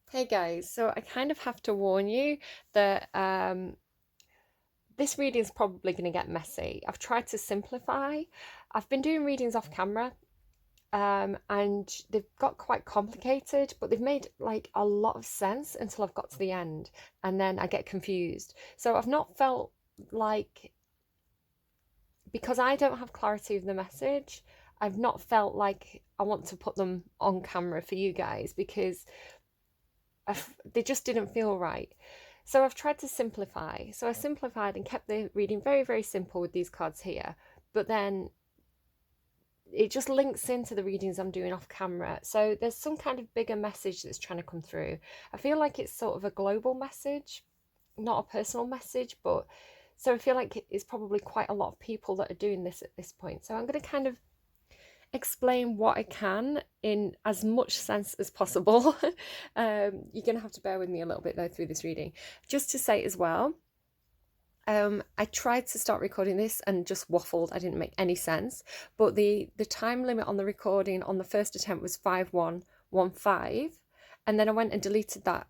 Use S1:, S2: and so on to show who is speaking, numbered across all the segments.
S1: Hey guys, so I kind of have to warn you that this reading is probably going to get messy. I've tried to simplify. I've been doing readings off camera, and they've got quite complicated, but they've made like a lot of sense until I've got to the end, and then I get confused. So I've not felt like, because I don't have clarity of the message, I've not felt like I want to put them on camera for you guys because they just didn't feel right. So I've tried to simplify. So I simplified and kept the reading very, very simple with these cards here. But then it just links into the readings I'm doing off camera. So there's some kind of bigger message that's trying to come through. I feel like it's sort of a global message, not a personal message, but so I feel like it's probably quite a lot of people that are doing this at this point. So I'm going to kind of explain what I can in as much sense as possible. You're going to have to bear with me a little bit though through this reading. Just to say as well, I tried to start recording this and just waffled. I didn't make any sense. But the time limit on the recording on the first attempt was 5115. And then I went and deleted that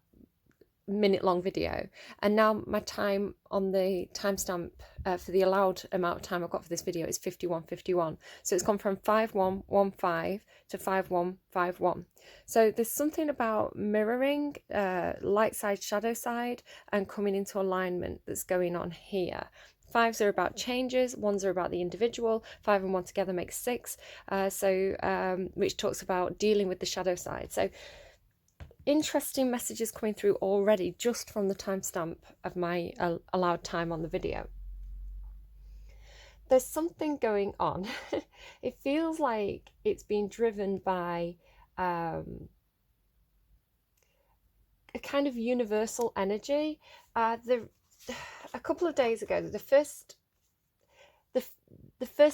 S1: minute-long video, and now my time on the timestamp for the allowed amount of time I've got for this video is 51:51. So it's gone from 5115 to 5151. So there's something about mirroring, light side, shadow side, and coming into alignment that's going on here. Fives are about changes, ones are about the individual, 5 and 1 together makes 6, which talks about dealing with the shadow side. So interesting messages coming through already just from the timestamp of my allowed time on the video. There's something going on. It feels like it's being driven by a kind of universal energy. A couple of days ago, the first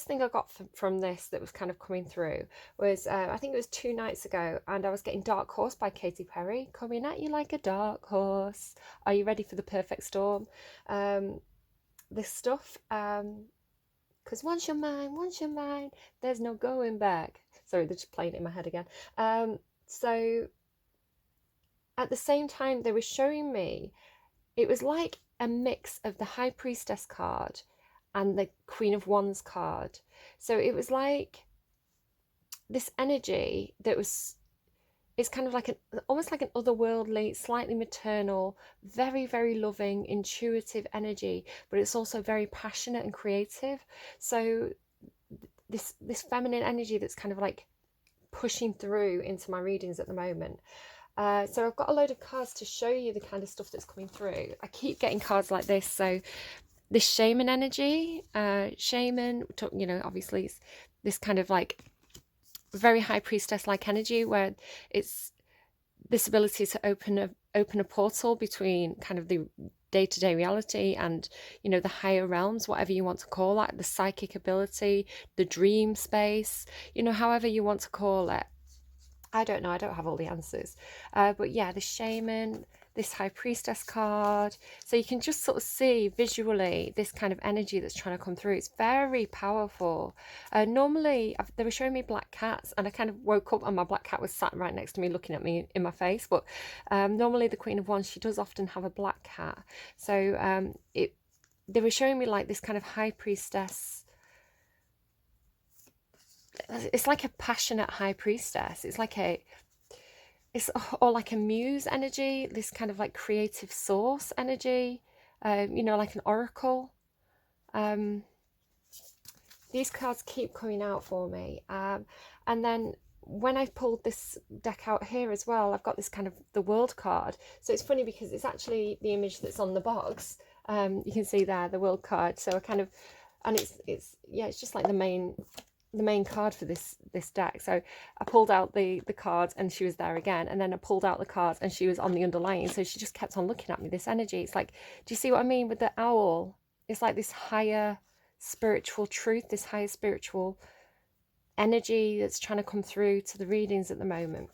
S1: thing I got from this that was kind of coming through was, I think it was 2 nights ago, and I was getting Dark Horse by Katy Perry, coming at you like a dark horse. Are you ready for the perfect storm? This stuff, because once you're mine, there's no going back. Sorry, they're just playing it in my head again. So at the same time, they were showing me, it was like a mix of the High Priestess card and the Queen of Wands card. So it was like this energy that was, it's kind of like almost like an otherworldly, slightly maternal, very, very loving, intuitive energy, but it's also very passionate and creative. So this feminine energy that's kind of like pushing through into my readings at the moment. So I've got a load of cards to show you the kind of stuff that's coming through. I keep getting cards like this. So this shaman energy, shaman, obviously it's this kind of like very high priestess like energy where it's this ability to open a portal between kind of the day-to-day reality and the higher realms, whatever you want to call that, the psychic ability, the dream space, however you want to call it. I don't know, I don't have all the answers, but yeah, the shaman, this high priestess card, so you can just sort of see visually this kind of energy that's trying to come through. It's very powerful. Normally they were showing me black cats, and I kind of woke up and my black cat was sat right next to me looking at me in my face, but normally the Queen of Wands, she does often have a black cat. So they were showing me like this kind of high priestess. It's like a passionate high priestess. It's like or like a muse energy, this kind of like creative source energy, like an oracle. These cards keep coming out for me. And then when I pulled this deck out here as well, I've got this kind of the world card. So it's funny because it's actually the image that's on the box. You can see there, the world card. So I kind of, and it's just like the main card for this deck. So I pulled out the cards and she was there again, and then I pulled out the cards and she was on the underlying, so she just kept on looking at me. This energy, it's like, do you see what I mean with the owl? It's like this higher spiritual truth, this higher spiritual energy that's trying to come through to the readings at the moment.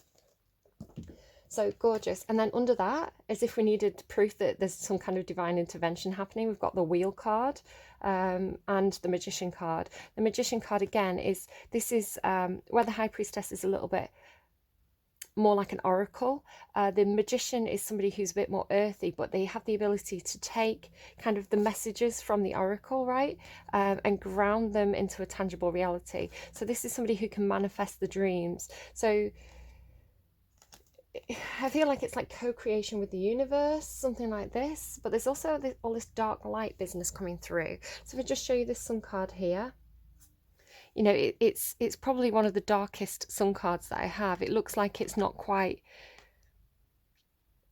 S1: So gorgeous. And then under that, as if we needed proof that there's some kind of divine intervention happening, we've got the Wheel card and the Magician card. The Magician card, again, is where the High Priestess is a little bit more like an oracle. The magician is somebody who's a bit more earthy, but they have the ability to take kind of the messages from the oracle, right, and ground them into a tangible reality. So this is somebody who can manifest the dreams. So I feel like it's like co-creation with the universe, something like this. But there's also all this dark light business coming through. So if I just show you this sun card here, you know, it's probably one of the darkest sun cards that I have. It looks like it's not quite,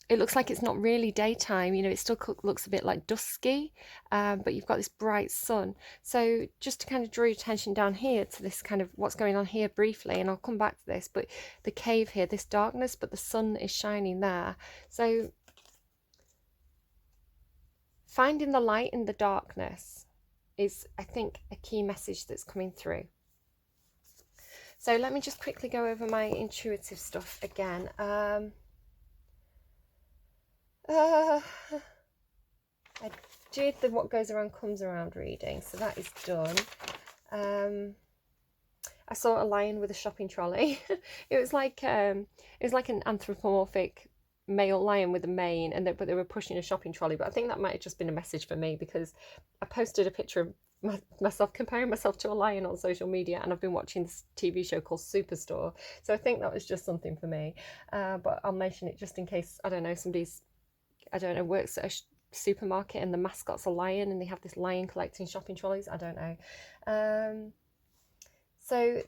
S1: it looks like it's not really daytime, you know, it still looks a bit like dusky, but you've got this bright sun. So just to kind of draw your attention down here to this kind of what's going on here briefly, and I'll come back to this, but the cave here, this darkness, but the sun is shining there. So finding the light in the darkness is, I think, a key message that's coming through. So let me just quickly go over my intuitive stuff again. I did the what goes around comes around reading, so that is done. I saw a lion with a shopping trolley. It was like an anthropomorphic male lion with a mane, but they were pushing a shopping trolley. But I think that might have just been a message for me, because I posted a picture of myself comparing myself to a lion on social media, and I've been watching this TV show called Superstore, so I think that was just something for me. But I'll mention it just in case, I don't know, somebody's, I don't know, works at a supermarket and the mascot's a lion and they have this lion collecting shopping trolleys. I don't know. So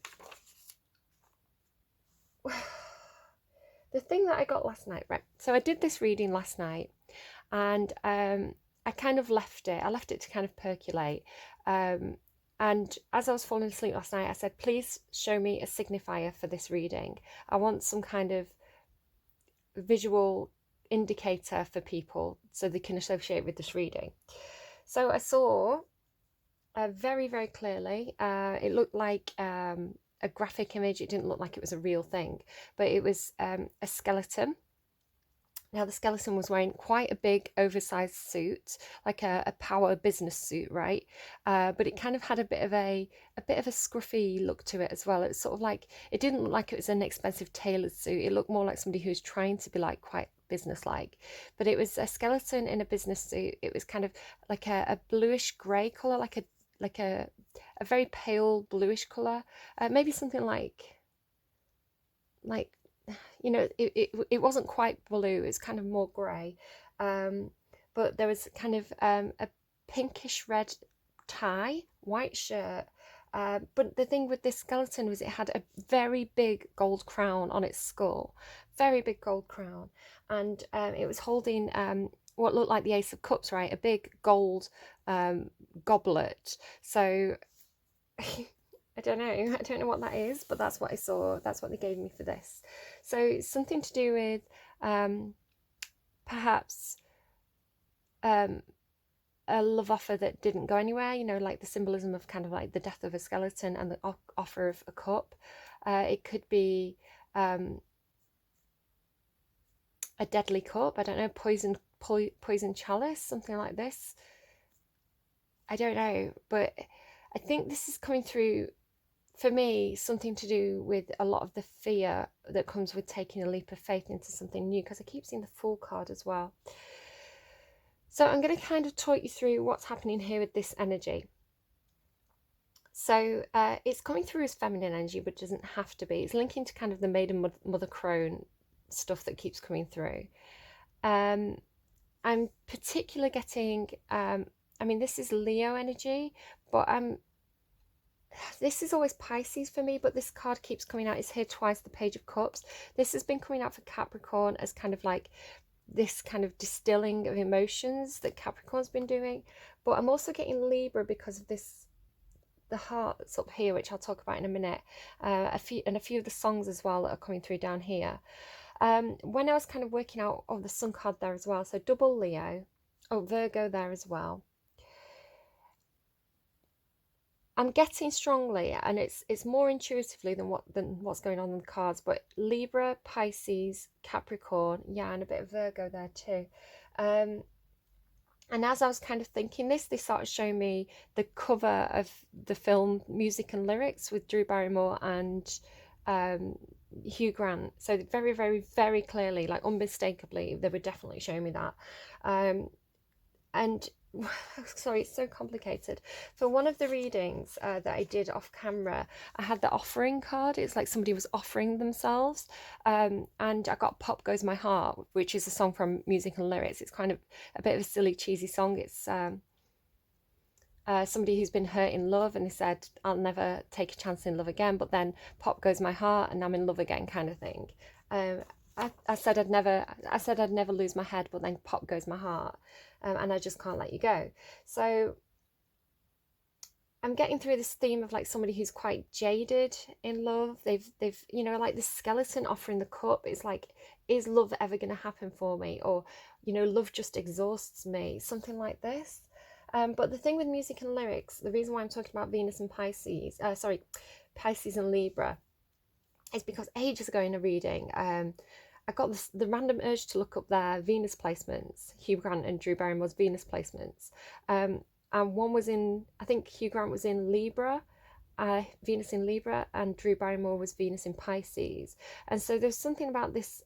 S1: the thing that I got last night, right? So I did this reading last night, and I kind of left it. I left it to kind of percolate. And as I was falling asleep last night, I said, please show me a signifier for this reading. I want some kind of visual indicator for people so they can associate with this reading. So I saw very, very clearly, it looked like a graphic image. It didn't look like it was a real thing, but it was a skeleton. Now the skeleton was wearing quite a big oversized suit, like a power business suit, right? But it kind of had a bit of a scruffy look to it as well. It's sort of like, it didn't look like it was an expensive tailored suit. It looked more like somebody who's trying to be like quite business-like. But it was a skeleton in a business suit. It was kind of like a bluish grey colour, like a very pale bluish colour, maybe something like, you know, it wasn't quite blue, it's kind of more grey, but there was kind of a pinkish red tie, white shirt, but the thing with this skeleton was it had a very big gold crown on its skull, very big gold crown, and it was holding what looked like the Ace of Cups, right, a big gold goblet. So I don't know what that is, but that's what I saw. That's what they gave me for this. So it's something to do with perhaps a love offer that didn't go anywhere, you know, like the symbolism of kind of like the death of a skeleton and the offer of a cup. It could be a deadly cup, I don't know, poison chalice, something like this. I don't know, but I think this is coming through, for me, something to do with a lot of the fear that comes with taking a leap of faith into something new, because I keep seeing the Fool card as well. So I'm going to kind of talk you through what's happening here with this energy. So it's coming through as feminine energy, but it doesn't have to be. It's linking to kind of the maiden mother crone stuff that keeps coming through. I'm particularly getting, I mean, this is Leo energy, but this is always Pisces for me, but this card keeps coming out. It's here twice, the Page of Cups. This has been coming out for Capricorn as kind of like this kind of distilling of emotions that Capricorn's been doing. But I'm also getting Libra because of this, the heart that's up here, which I'll talk about in a minute. A few of the songs as well that are coming through down here. When I was kind of working out, the Sun card there as well. So double Leo, Virgo there as well. I'm getting strongly, and it's more intuitively than what's going on in the cards, but Libra, Pisces, Capricorn, yeah, and a bit of Virgo there too. And as I was kind of thinking this, they started showing me the cover of the film Music and Lyrics with Drew Barrymore and Hugh Grant. So very, very, very clearly, like unmistakably, they were definitely showing me that. And sorry, it's so complicated. For one of the readings that I did off camera, I had the offering card. It's like somebody was offering themselves. And I got Pop Goes My Heart, which is a song from Music and Lyrics. It's kind of a bit of a silly, cheesy song. It's somebody who's been hurt in love, and he said, I'll never take a chance in love again, but then pop goes my heart and I'm in love again, kind of thing. I said I'd never lose my head, but then pop goes my heart, and I just can't let you go. So I'm getting through this theme of like somebody who's quite jaded in love. They've like the skeleton offering the cup. It's like, is love ever going to happen for me? Or, love just exhausts me, something like this. But the thing with Music and Lyrics, the reason why I'm talking about Venus and Pisces, Pisces and Libra, is because ages ago in a reading, I got the random urge to look up their Venus placements, Hugh Grant and Drew Barrymore's Venus placements. And one was I think Hugh Grant was in Libra, Venus in Libra, and Drew Barrymore was Venus in Pisces. And so there's something about this,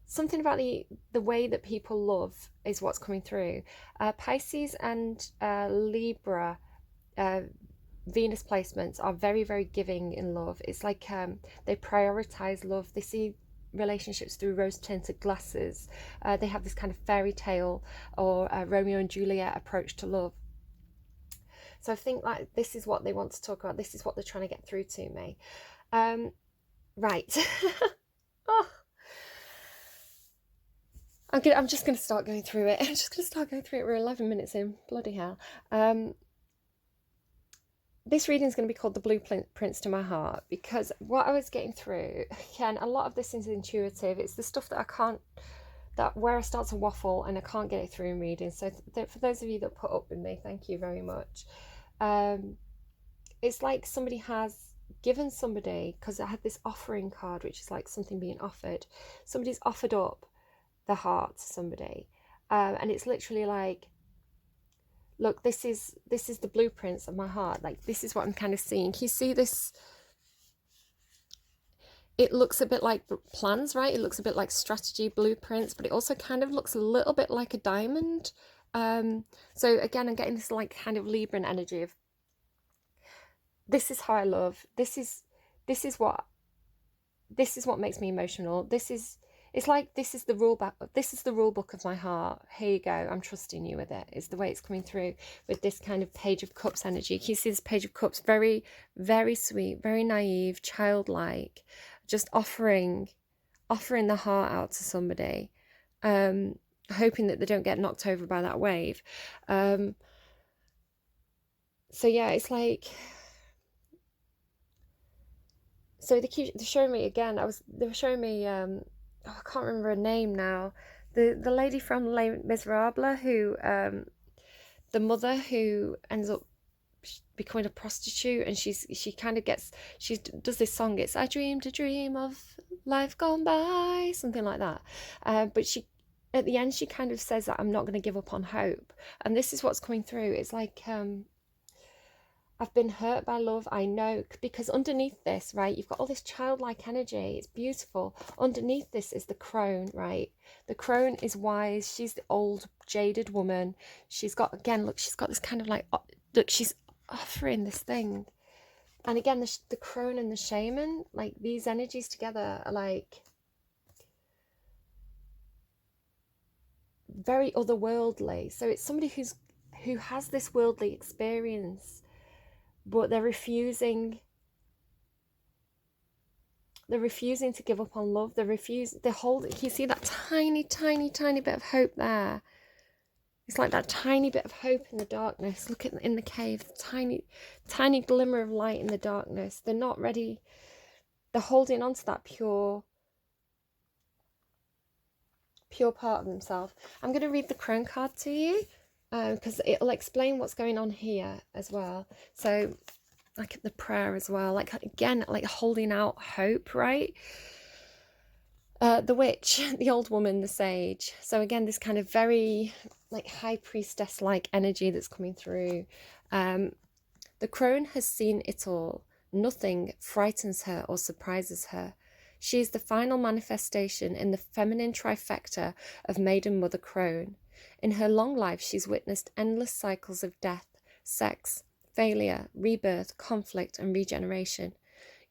S1: something about the way that people love is what's coming through. Pisces and Libra Venus placements are very, very giving in love. It's like they prioritize love. They see relationships through rose-tinted glasses. They have this kind of fairy tale or Romeo and Juliet approach to love. So I think like this is what they want to talk about. This is what they're trying to get through to me. Right. Oh. I'm just going to start going through it. We're 11 minutes in. Bloody hell. This reading is going to be called The Blueprints to My Heart, because what I was getting through, again, a lot of this is intuitive. It's the stuff that where I start to waffle and I can't get it through in reading. So for those of you that put up with me, thank you very much. It's like somebody has given somebody, because I had this offering card, which is like something being offered. Somebody's offered up the heart to somebody, and it's literally like, look, this is the blueprints of my heart. Like, this is what I'm kind of seeing. Can you see this? It looks a bit like plans, right? It looks a bit like strategy blueprints, but it also kind of looks a little bit like a diamond. So again, I'm getting this like kind of Libran energy of, this is how I love. This is what makes me emotional. It's like, this is the rule book of my heart. Here you go. I'm trusting you with it. It's the way it's coming through with this kind of Page of Cups energy. Can you see this Page of Cups? Very, very sweet, very naive, childlike, just offering the heart out to somebody, hoping that they don't get knocked over by that wave. So yeah, it's like, so they're showing me again. They were showing me, I can't remember her name now. The lady from Les Miserables, who the mother who ends up becoming a prostitute, and she does this song. It's, I dreamed a dream of life gone by, something like that. But she, at the end, she kind of says that I'm not going to give up on hope, and this is what's coming through. It's like, I've been hurt by love, I know, because underneath this, right, you've got all this childlike energy. It's beautiful. Underneath this is the crone, right? The crone is wise. She's the old, jaded woman. She's got, again, look, she's got this kind of like, look, she's offering this thing. And again, the crone and the shaman, like these energies together are like very otherworldly. So it's somebody who has this worldly experience, but they're refusing to give up on love. They're holding. Can you see that tiny, tiny, tiny bit of hope there? It's like that tiny bit of hope in the darkness. Look in the cave, tiny, tiny glimmer of light in the darkness. They're not ready. They're holding on to that pure part of themselves. I'm going to read the crone card to you, because it'll explain what's going on here as well. So, like the prayer as well, like again, like holding out hope, right? The witch, the old woman, the sage. So again, this kind of very like high priestess like energy that's coming through. The crone has seen it all. Nothing frightens her or surprises her. She is the final manifestation in the feminine trifecta of Maiden Mother Crone. In her long life, she's witnessed endless cycles of death, sex, failure, rebirth, conflict, and regeneration,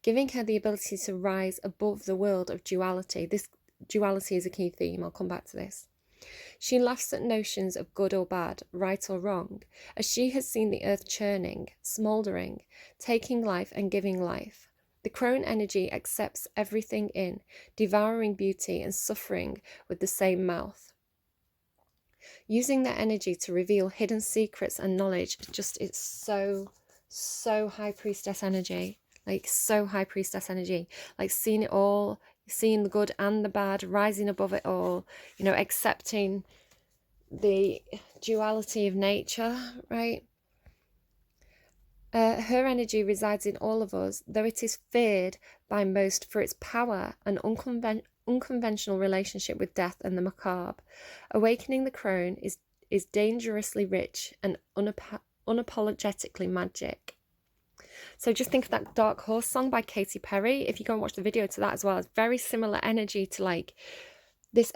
S1: giving her the ability to rise above the world of duality. This duality is a key theme. I'll come back to this. She laughs at notions of good or bad, right or wrong, as she has seen the earth churning, smouldering, taking life and giving life. The crone energy accepts everything in, devouring beauty and suffering with the same mouth. Using their energy to reveal hidden secrets and knowledge, it's so high priestess energy. Like, so high priestess energy. Like, seeing it all, seeing the good and the bad, rising above it all, you know, accepting the duality of nature, right? Her energy resides in all of us, though it is feared by most for its power and unconventional relationship with death and the macabre. Awakening the crone is dangerously rich and unapologetically magic. So just think of that Dark Horse song by Katy Perry. If you go and watch the video to that as well, it's very similar energy to like this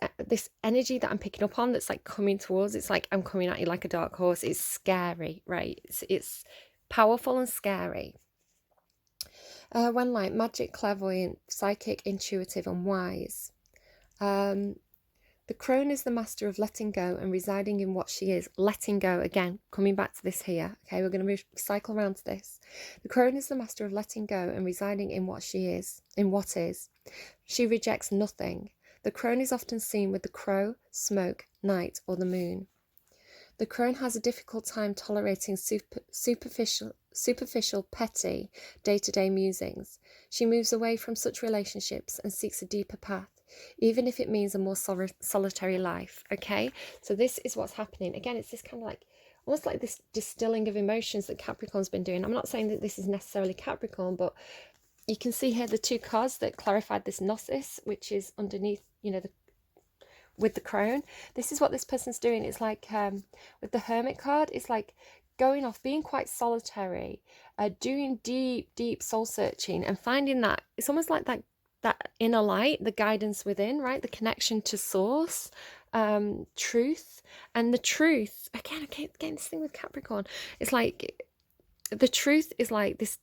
S1: energy that I'm picking up on that's like coming towards. It's like, I'm coming at you like a dark horse. It's scary, right? It's powerful and scary. When like magic, clairvoyant, psychic, intuitive, and wise. The crone is the master of letting go and residing in what she is. Letting go, again, coming back to this here. Okay, we're going to cycle around to this. The crone is the master of letting go and residing in what she is, in what is. She rejects nothing. The crone is often seen with the crow, smoke, night, or the moon. The crone has a difficult time tolerating superficial, petty, day-to-day musings. She moves away from such relationships and seeks a deeper path, even if it means a more solitary life. Okay, so this is what's happening. Again, it's this kind of like, almost like this distilling of emotions that Capricorn's been doing. I'm not saying that this is necessarily Capricorn, but you can see here the two cards that clarified this gnosis, which is underneath, you know, with the crone. This is what this person's doing. It's like with the Hermit card, it's like going off, being quite solitary, doing deep soul searching and finding that, it's almost like that inner light, the guidance within, right? The connection to source, truth. And the truth, again, this thing with Capricorn, it's like the truth is like this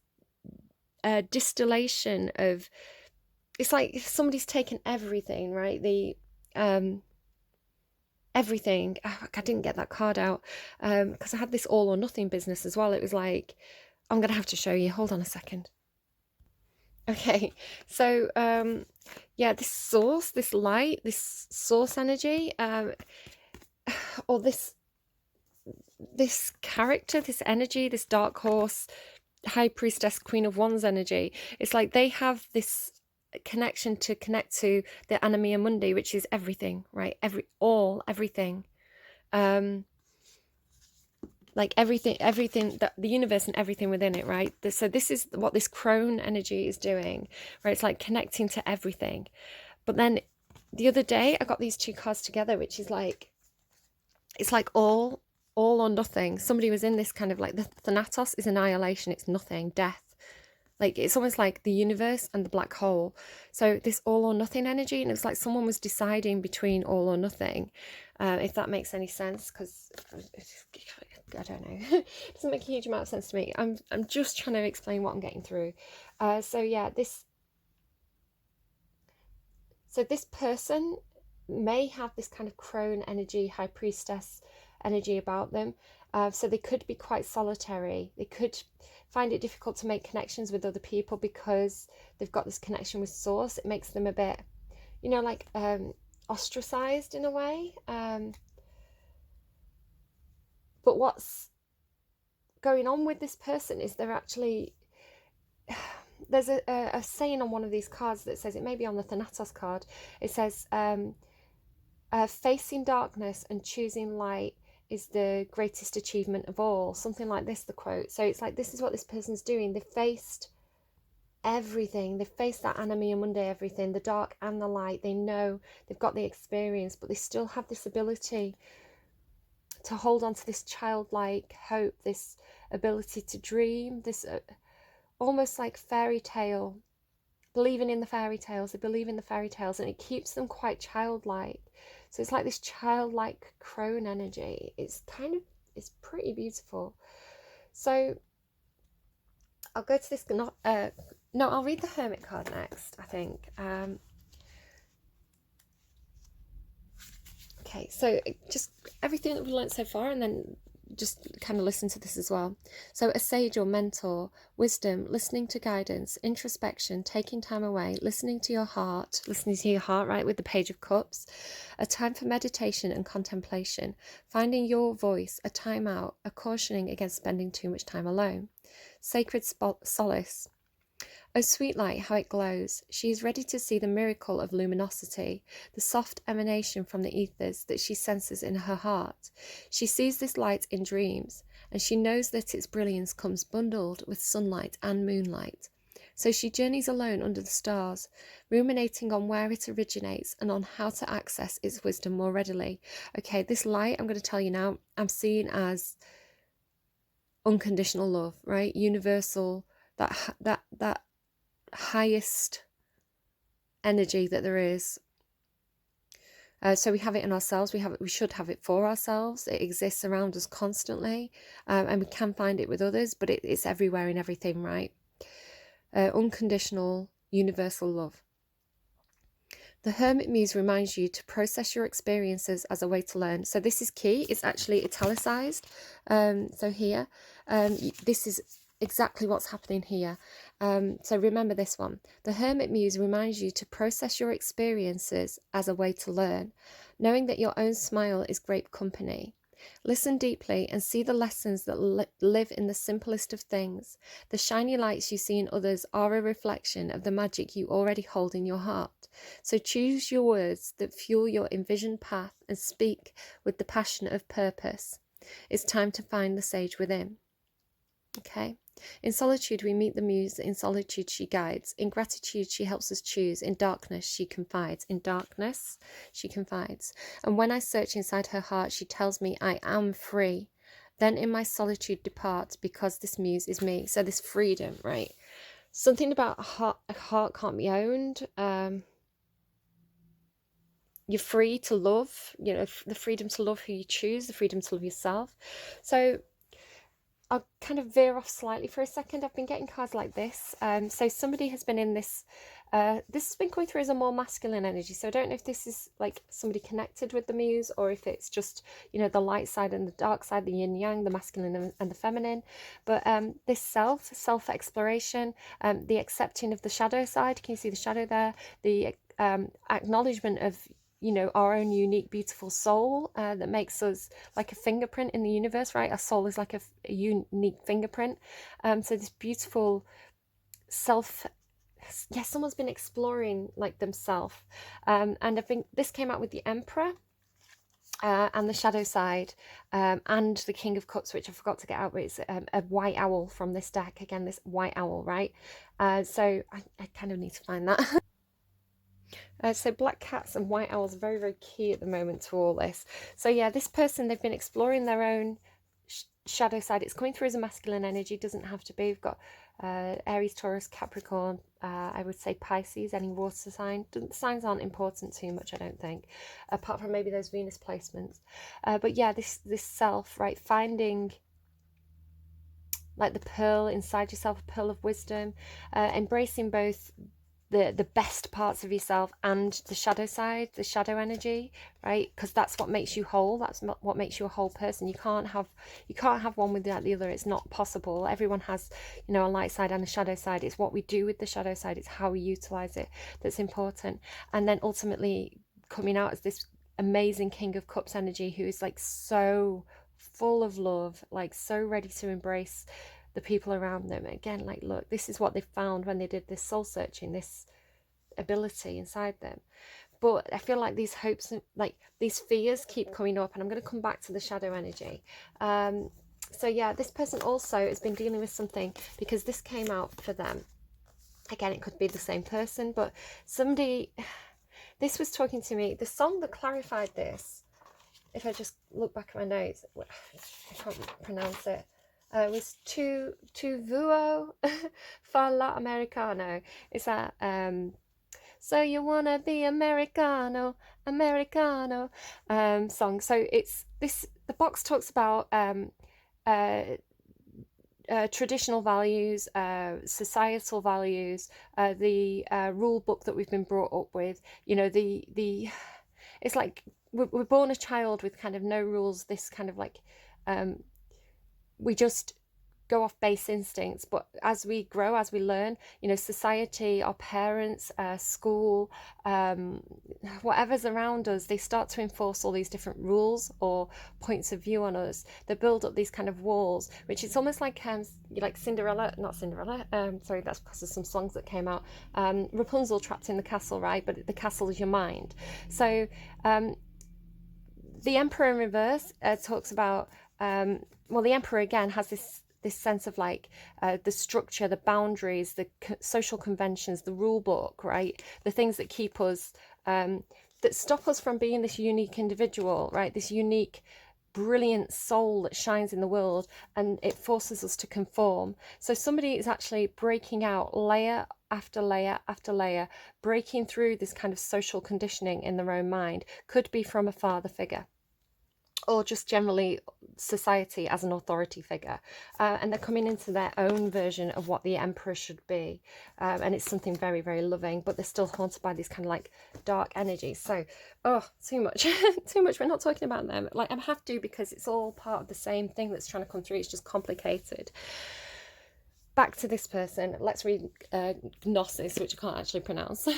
S1: distillation of, it's like if somebody's taken everything, right? The everything. Oh, I didn't get that card out because I had this all or nothing business as well. It was like, I'm gonna have to show you, hold on a second. Okay, so yeah, this source, this light, this source energy, or this character, this energy, this dark horse, high priestess, queen of wands energy, it's like they have this connection to connect to the anima mundi, which is everything, right? Everything, like everything that the universe and everything within it, right? So this is what this crone energy is doing, right? It's like connecting to everything. But then the other day I got these two cards together, which is like, it's like all or nothing. Somebody was in this kind of like, the Thanatos is annihilation, it's nothing, death. Like, it's almost like the universe and the black hole. So this all or nothing energy, and it's like someone was deciding between all or nothing, if that makes any sense, because I don't know, it doesn't make a huge amount of sense to me. I'm just trying to explain what I'm getting through. So yeah, this person may have this kind of crone energy, high priestess energy about them. So they could be quite solitary. They could find it difficult to make connections with other people because they've got this connection with source. It makes them a bit, you know, like ostracized in a way. But what's going on with this person is they're actually, there's a saying on one of these cards that says, it may be on the Thanatos card, it says, facing darkness and choosing light is the greatest achievement of all, something like this, the quote. So it's like, this is what this person's doing. They faced everything. They faced that anima mundi, everything, the dark and the light. They know, they've got the experience, but they still have this ability to hold on to this childlike hope, this ability to dream, this almost like fairy tale believing in the fairy tales. They believe in the fairy tales, and it keeps them quite childlike. So it's like this childlike crone energy. It's pretty beautiful. So I'll go to this, no, I'll read the Hermit card next, I think. Okay, so just everything that we've learned so far, and then just kind of listen to this as well. So a sage or mentor, wisdom, listening to guidance, introspection, taking time away, listening to your heart, right, with the Page of Cups, a time for meditation and contemplation, finding your voice, a time out, a cautioning against spending too much time alone, sacred solace. Oh, sweet light, how it glows. She is ready to see the miracle of luminosity, the soft emanation from the ethers that she senses in her heart. She sees this light in dreams, and she knows that its brilliance comes bundled with sunlight and moonlight. So she journeys alone under the stars, ruminating on where it originates and on how to access its wisdom more readily. Okay, this light, I'm going to tell you now, I'm seeing as unconditional love, right? Universal, that highest energy that there is. So we have it in ourselves. We should have it for ourselves. It exists around us constantly, and we can find it with others, but it's everywhere in everything, right? Unconditional, universal love. The Hermit Muse reminds you to process your experiences as a way to learn. So this is key. It's actually italicized. So here, this is exactly what's happening here. So remember this one. The Hermit Muse reminds you to process your experiences as a way to learn, knowing that your own smile is great company. Listen deeply and see the lessons that live in the simplest of things. The shiny lights you see in others are a reflection of the magic you already hold in your heart. So choose your words that fuel your envisioned path and speak with the passion of purpose. It's time to find the sage within. Okay? In solitude we meet the muse, in solitude she guides, in gratitude she helps us choose, in darkness she confides, and when I search inside her heart she tells me I am free. Then in my solitude depart, because this muse is me. So this freedom, right? Something about a heart can't be owned. You're free to love, the freedom to love who you choose, the freedom to love yourself. So I'll kind of veer off slightly for a second. I've been getting cards like this. So somebody has been in this, this has been coming through as a more masculine energy. So I don't know if this is like somebody connected with the muse, or if it's just, the light side and the dark side, the yin yang, the masculine and the feminine. But this self-exploration, the accepting of the shadow side. Can you see the shadow there? The acknowledgement of our own unique, beautiful soul that makes us like a fingerprint in the universe, right? Our soul is like a unique fingerprint. So this beautiful someone's been exploring like themselves. And I think this came out with the Emperor and the shadow side, and the King of Cups, which I forgot to get out, but it's a white owl from this deck. Again, this white owl, right? So I kind of need to find that. So black cats and white owls are very, very key at the moment to all this. So yeah, this person, they've been exploring their own shadow side. It's coming through as a masculine energy. Doesn't have to be. We've got Aries, Taurus, Capricorn, I would say Pisces, any water sign. Signs aren't important too much, I don't think, apart from maybe those Venus placements. But yeah, this self, right, finding like the pearl inside yourself, a pearl of wisdom, embracing both the best parts of yourself and the shadow side, the shadow energy, right? Because that's what makes you whole. That's what makes you a whole person. You can't have one without the other. It's not possible. Everyone has, a light side and a shadow side. It's what we do with the shadow side. It's how we utilize it that's important. And then ultimately coming out as this amazing King of Cups energy, who is like so full of love, like so ready to embrace the people around them. Again, like, look, this is what they found when they did this soul searching, this ability inside them. But I feel like these hopes, like these fears keep coming up, and I'm going to come back to the shadow energy. So yeah, this person also has been dealing with something, because this came out for them. Again, it could be the same person, but somebody, this was talking to me. The song that clarified this, if I just look back at my notes, I can't pronounce it. was tu vuo fa la americano. It's that so you wanna be Americano, Americano song. So it's this. The box talks about uh, traditional values, societal values, the rule book that we've been brought up with. You know, the it's like we're born a child with kind of no rules. This kind of like we just go off base instincts, but as we grow, as we learn, you know, society, our parents, school, whatever's around us, they start to enforce all these different rules or points of view on us. They build up these kind of walls, which it's almost like Cinderella, not Cinderella, sorry, that's because of some songs that came out, Rapunzel trapped in the castle, right? But the castle is your mind. So the Emperor in Reverse talks about well, the Emperor again has this sense of like the structure, the boundaries, the social conventions, the rule book, right? The things that keep us, that stop us from being this unique individual, right? This unique, brilliant soul that shines in the world, and it forces us to conform. So somebody is actually breaking out layer after layer after layer, breaking through this kind of social conditioning in their own mind. Could be from a father figure, or just generally society as an authority figure, and they're coming into their own version of what the emperor should be, and it's something very, very loving, but they're still haunted by these kind of like dark energies. So too much too much. We're not talking about them, like I have to, because it's all part of the same thing that's trying to come through. It's just complicated. Back to this person. Let's read Gnosis, which I can't actually pronounce.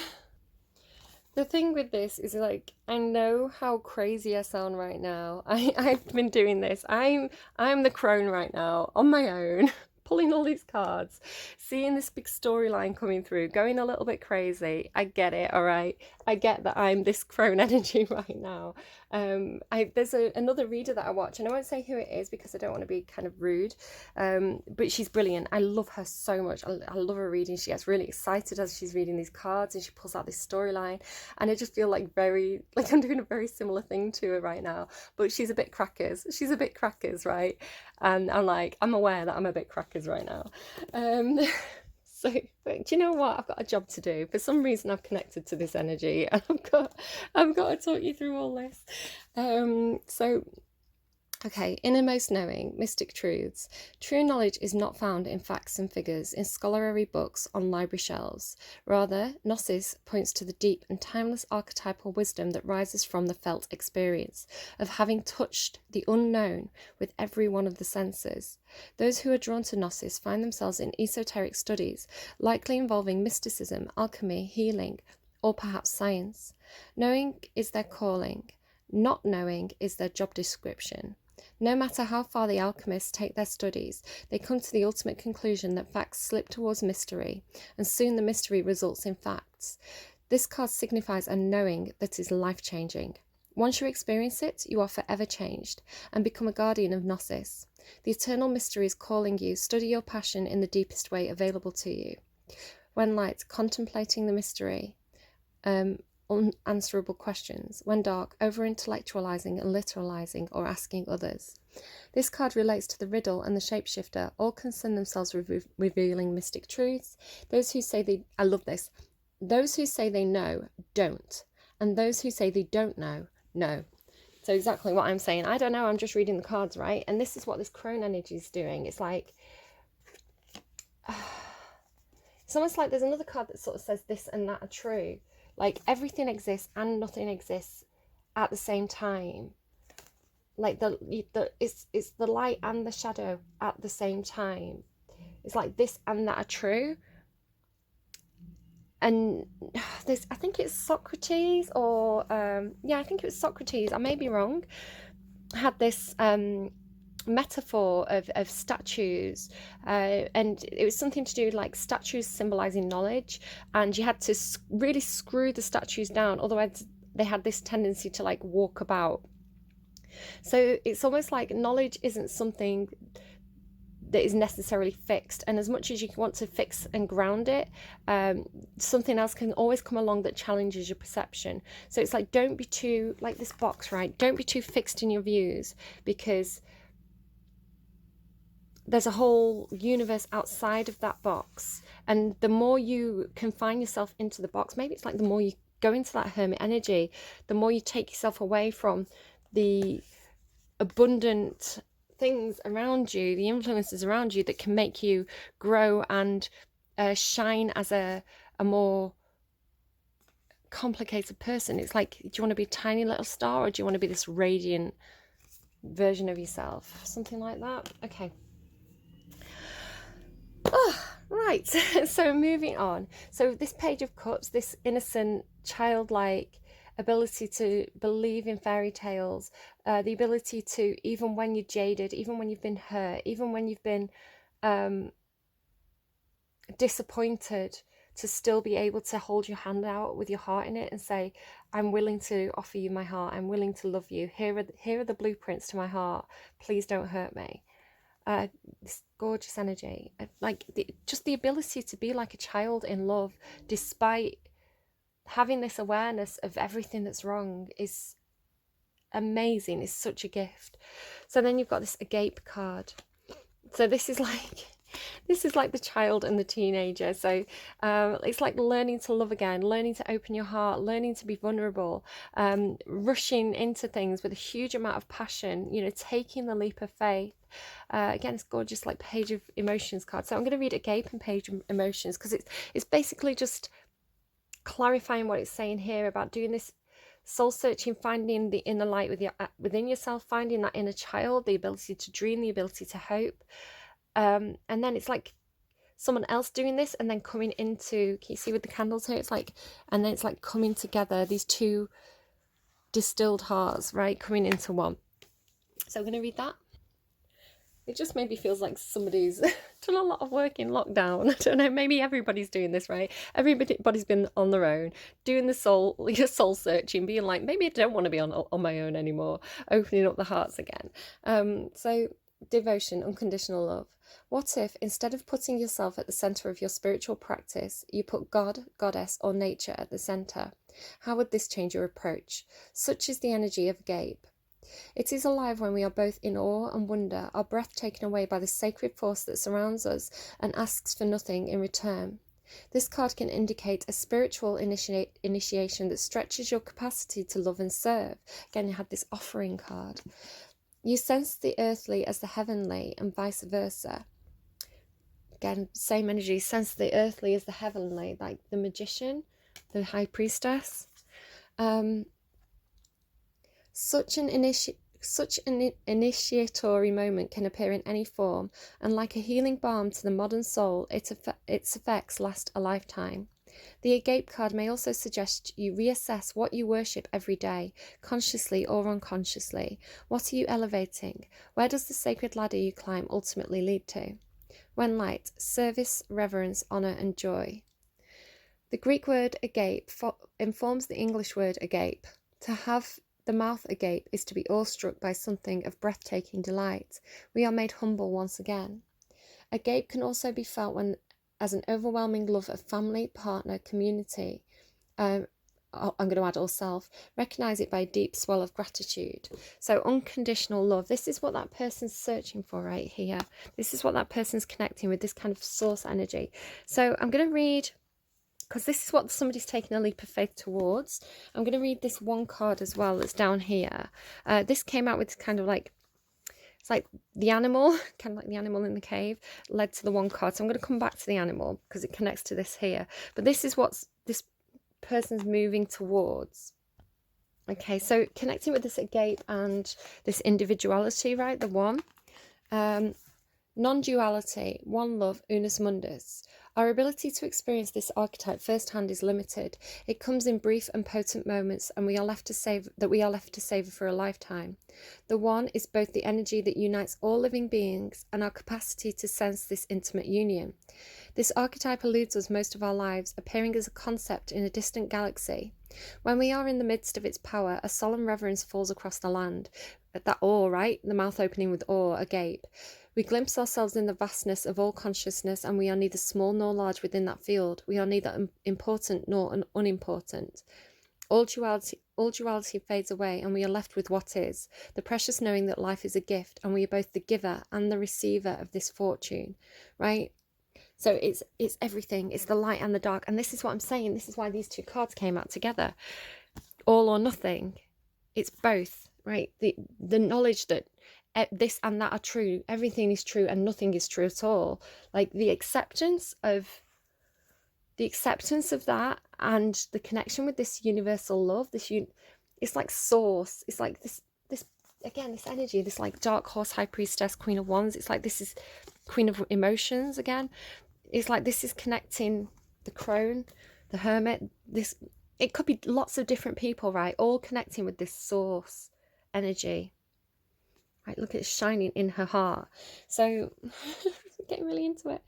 S1: The thing with this is, like, I know how crazy I sound right now. I've been doing this. I'm the crone right now on my own, pulling all these cards, seeing this big storyline coming through, going a little bit crazy. I get it, all right? I get that I'm this crone energy right now. There's another reader that I watch, and I won't say who it is because I don't want to be kind of rude, but she's brilliant. I love her so much. I love her reading. She gets really excited as she's reading these cards, and she pulls out this storyline, and I just feel like I'm doing a very similar thing to her right now, but she's a bit crackers. She's a bit crackers, right? And I'm aware that I'm a bit crackers right now. So, but do you know what? I've got a job to do. For some reason, I've connected to this energy, and I've got to talk you through all this. Okay, innermost knowing, mystic truths. True knowledge is not found in facts and figures, in scholarly books on library shelves. Rather, Gnosis points to the deep and timeless archetypal wisdom that rises from the felt experience of having touched the unknown with every one of the senses. Those who are drawn to Gnosis find themselves in esoteric studies, likely involving mysticism, alchemy, healing, or perhaps science. Knowing is their calling. Not knowing is their job description. No matter how far the alchemists take their studies, they come to the ultimate conclusion that facts slip towards mystery, and soon the mystery results in facts. This card signifies a knowing that is life-changing. Once you experience it, you are forever changed, and become a guardian of Gnosis. The eternal mystery is calling you. Study your passion in the deepest way available to you. When light, contemplating the mystery, unanswerable questions. When dark, over-intellectualizing and literalizing or asking others. This card relates to the riddle and the shapeshifter. All concern themselves with revealing mystic truths. Those who say I love this. Those who say they know, don't. And those who say they don't know, know. So exactly what I'm saying. I don't know, I'm just reading the cards, right? And this is what this crone energy is doing. It's like, it's almost like there's another card that sort of says this and that are true. Like everything exists and nothing exists at the same time. Like it's the light and the shadow at the same time. It's like this and that are true. And this, I think it's Socrates, or I think it was Socrates. I may be wrong. Had this metaphor of statues, and it was something to do like statues symbolizing knowledge, and you had to really screw the statues down, otherwise they had this tendency to like walk about. So it's almost like knowledge isn't something that is necessarily fixed, and as much as you want to fix and ground it, something else can always come along that challenges your perception. So it's like, don't be too, like this box, right? Don't be too fixed in your views, because there's a whole universe outside of that box. And the more you confine yourself into the box, maybe it's like the more you go into that hermit energy, the more you take yourself away from the abundant things around you, the influences around you that can make you grow and shine as a more complicated person. It's like, do you want to be a tiny little star, or do you want to be this radiant version of yourself? Something like that. Okay. Oh, right. So moving on. So this Page of Cups, this innocent, childlike ability to believe in fairy tales, the ability to, even when you're jaded, even when you've been hurt, even when you've been disappointed, to still be able to hold your hand out with your heart in it and say, I'm willing to offer you my heart. I'm willing to love you. Here are the blueprints to my heart. Please don't hurt me. This gorgeous energy, like just the ability to be like a child in love, despite having this awareness of everything that's wrong, is amazing. It's such a gift. So then you've got this agape card. So this is like the child and the teenager. So it's like learning to love again, learning to open your heart, learning to be vulnerable, rushing into things with a huge amount of passion, you know, taking the leap of faith. Again, it's gorgeous, like Page of Emotions card. So I'm going to read Agape and Page of Emotions, because it's basically just clarifying what it's saying here about doing this soul searching, finding the inner light within yourself, finding that inner child, the ability to dream, the ability to hope. And then it's like someone else doing this, and then coming into, can you see with the candles here, it's like, and then it's like coming together, these two distilled hearts, right, coming into one. So I'm going to read that. It just maybe feels like somebody's done a lot of work in lockdown. I don't know, maybe everybody's doing this, right? Everybody's been on their own, doing the soul searching, being like, maybe I don't want to be on my own anymore, opening up the hearts again. So devotion, unconditional love. What if, instead of putting yourself at the center of your spiritual practice, you put God, Goddess, or nature at the center? How would this change your approach? Such is the energy of agape. It is alive when we are both in awe and wonder, our breath taken away by the sacred force that surrounds us and asks for nothing in return. This card can indicate a spiritual initiation that stretches your capacity to love and serve. Again, you had this offering card. You sense the earthly as the heavenly, and vice versa. Again, same energy, sense the earthly as the heavenly, like the magician, the high priestess. Such an initiatory moment can appear in any form, and like a healing balm to the modern soul, its effects last a lifetime. The agape card may also suggest you reassess what you worship every day, consciously or unconsciously. What are you elevating? Where does the sacred ladder you climb ultimately lead to? When light, service, reverence, honour and joy. The Greek word agape informs the English word agape. To have the mouth agape is to be awestruck by something of breathtaking delight. We are made humble once again. Agape can also be felt as an overwhelming love of family, partner, community. I'm going to add all self. Recognise it by a deep swell of gratitude. So unconditional love. This is what that person's searching for right here. This is what that person's connecting with, this kind of source energy. So I'm going to read, because this is what somebody's taking a leap of faith towards. I'm going to read this one card as well that's down here. This came out with kind of like, it's like the animal, kind of like the animal in the cave, led to the one card. So I'm going to come back to the animal because it connects to this here. But this is what this person's moving towards. Okay, so connecting with this agape and this individuality, right? The one. Non-duality, one love, unus mundus. Our ability to experience this archetype firsthand is limited. It comes in brief and potent moments, and we are left to savor for a lifetime. The one is both the energy that unites all living beings and our capacity to sense this intimate union. This archetype eludes us most of our lives, appearing as a concept in a distant galaxy. When we are in the midst of its power, a solemn reverence falls across the land. That awe, right? The mouth opening with awe, agape. We glimpse ourselves in the vastness of all consciousness, and we are neither small nor large within that field. We are neither important nor unimportant. all duality fades away, and we are left with what is, the precious knowing that life is a gift, and we are both the giver and the receiver of this fortune, right? So it's everything. It's the light and the dark. And this is what I'm saying. This is why these two cards came out together. All or nothing. It's both, right? The knowledge that this and that are true. Everything is true and nothing is true at all. Like the acceptance of that, and the connection with this universal love. It's like source. It's like this again, this energy, this like dark horse, high priestess, queen of wands. It's like this is queen of emotions again. It's like this is connecting the crone, the hermit. It could be lots of different people, right? All connecting with this source energy. Right, look, it's shining in her heart. So getting really into it.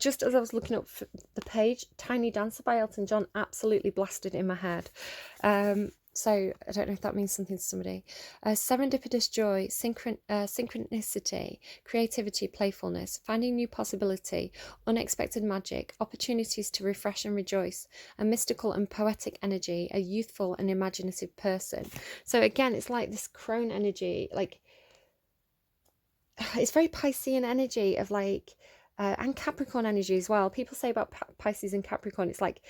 S1: Just as I was looking up the page, Tiny Dancer by Elton John absolutely blasted in my head. So I don't know if that means something to somebody. Serendipitous joy, synchronicity, creativity, playfulness, finding new possibility, unexpected magic, opportunities to refresh and rejoice, a mystical and poetic energy, a youthful and imaginative person. So again, it's like this crone energy, like it's very Piscean energy of like, and Capricorn energy as well. People say about Pisces and Capricorn, it's like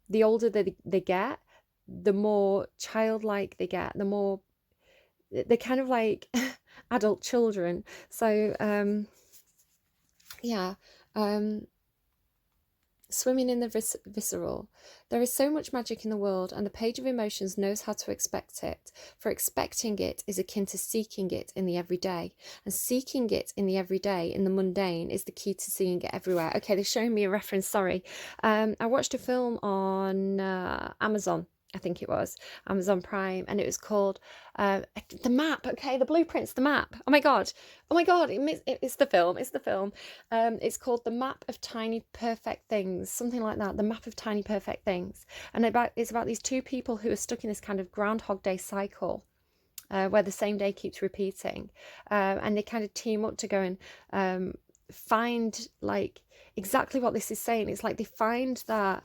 S1: the older they get, the more childlike they get, the more they're kind of like adult children. So swimming in the visceral. There is so much magic in the world, and the page of emotions knows how to expect it. For expecting it is akin to seeking it in the everyday, and seeking it in the everyday, in the mundane, is the key to seeing it everywhere. Okay, they're showing me a reference, sorry. I watched a film on Amazon, I think it was Amazon Prime, and it was called The Map. Okay, the blueprints, the map. Oh my god, it's the film. It's called The Map of Tiny Perfect Things, something like that. The Map of Tiny Perfect Things, and it's about these two people who are stuck in this kind of Groundhog Day cycle. Where the same day keeps repeating, and they kind of team up to go and find like exactly what this is saying. It's like they find that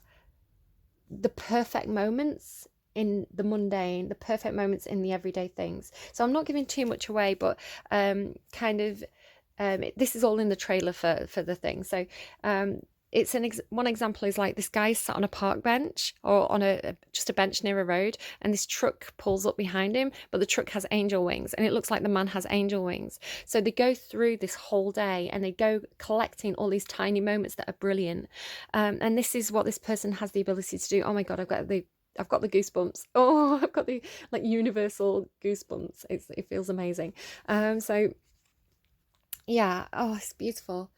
S1: the perfect moments in the mundane, the perfect moments in the everyday things. So I'm not giving too much away, but this is all in the trailer for the thing. So it's one example is like this guy's sat on a park bench or on just a bench near a road, and this truck pulls up behind him, but the truck has angel wings, and it looks like the man has angel wings. So they go through this whole day and they go collecting all these tiny moments that are brilliant, and this is what this person has the ability to do. Oh my god, I've got the goosebumps. Oh, I've got the like universal goosebumps. It feels amazing. So yeah, oh, it's beautiful.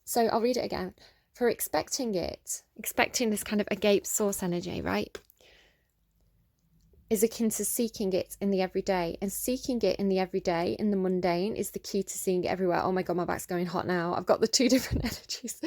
S1: So I'll read it again. For expecting this kind of agape source energy, right, is akin to seeking it in the everyday. And seeking it in the everyday, in the mundane, is the key to seeing it everywhere. Oh my god, my back's going hot now. I've got the two different energies.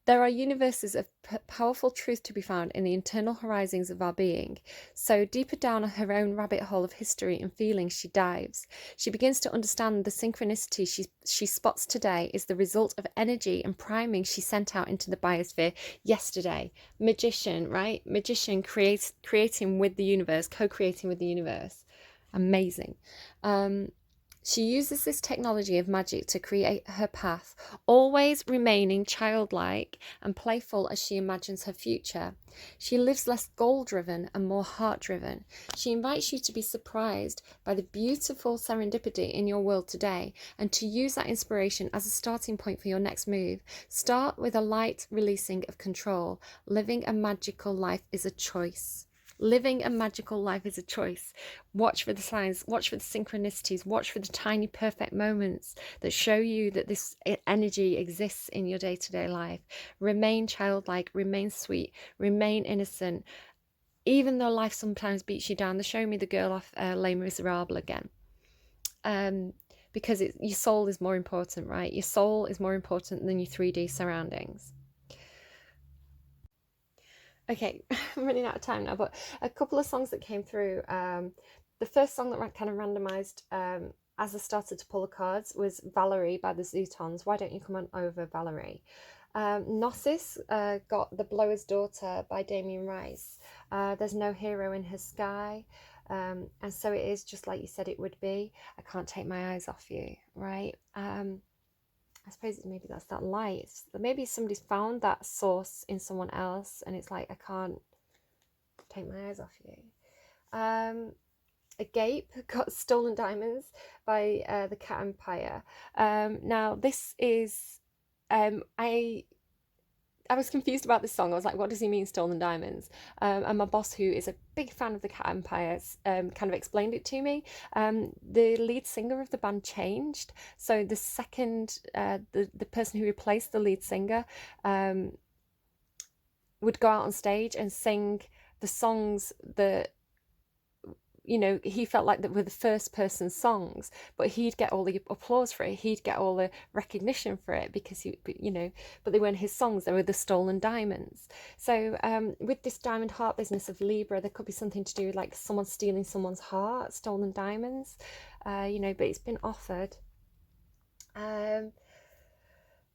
S1: There are universes of powerful truth to be found in the internal horizons of our being. So deeper down her own rabbit hole of history and feelings she dives. She begins to understand the synchronicity she spots today is the result of energy and priming she sent out into the biosphere yesterday. Magician, right? Magician creating with the universe, co-creating with the universe. Amazing. She uses this technology of magic to create her path, always remaining childlike and playful as she imagines her future. She lives less goal-driven and more heart-driven. She invites you to be surprised by the beautiful serendipity in your world today, and to use that inspiration as a starting point for your next move. Start with a light releasing of control. Living a magical life is a choice. Living a magical life is a choice. Watch for the signs, watch for the synchronicities, watch for the tiny perfect moments that show you that this energy exists in your day-to-day life. Remain childlike, remain sweet, remain innocent. Even though life sometimes beats you down, they're showing me the girl off Les Miserables again. Because your soul is more important, right? Your soul is more important than your 3D surroundings. Okay, I'm running out of time now, but a couple of songs that came through. The first song that kind of randomized as I started to pull the cards was Valerie by the Zootons. Why don't you come on over, Valerie? Gnosis got The Blower's Daughter by Damien Rice. There's no hero in her sky. And so it is just like you said it would be. I can't take my eyes off you, right? I suppose maybe that's that light. Maybe somebody's found that source in someone else and it's like, I can't take my eyes off you. Agape got Stolen Diamonds by the Cat Empire. Now this is I was confused about this song. I was like, what does he mean, stolen diamonds? And my boss, who is a big fan of the Cat Empire, kind of explained it to me. The lead singer of the band changed. So the second, the person who replaced the lead singer would go out on stage and sing the songs that, you know, he felt like that were the first person songs, but he'd get all the applause for it, he'd get all the recognition for it because he, you know, but they weren't his songs, they were the stolen diamonds. So with this diamond heart business of Libra, there could be something to do with like someone stealing someone's heart, stolen diamonds, you know, but it's been offered.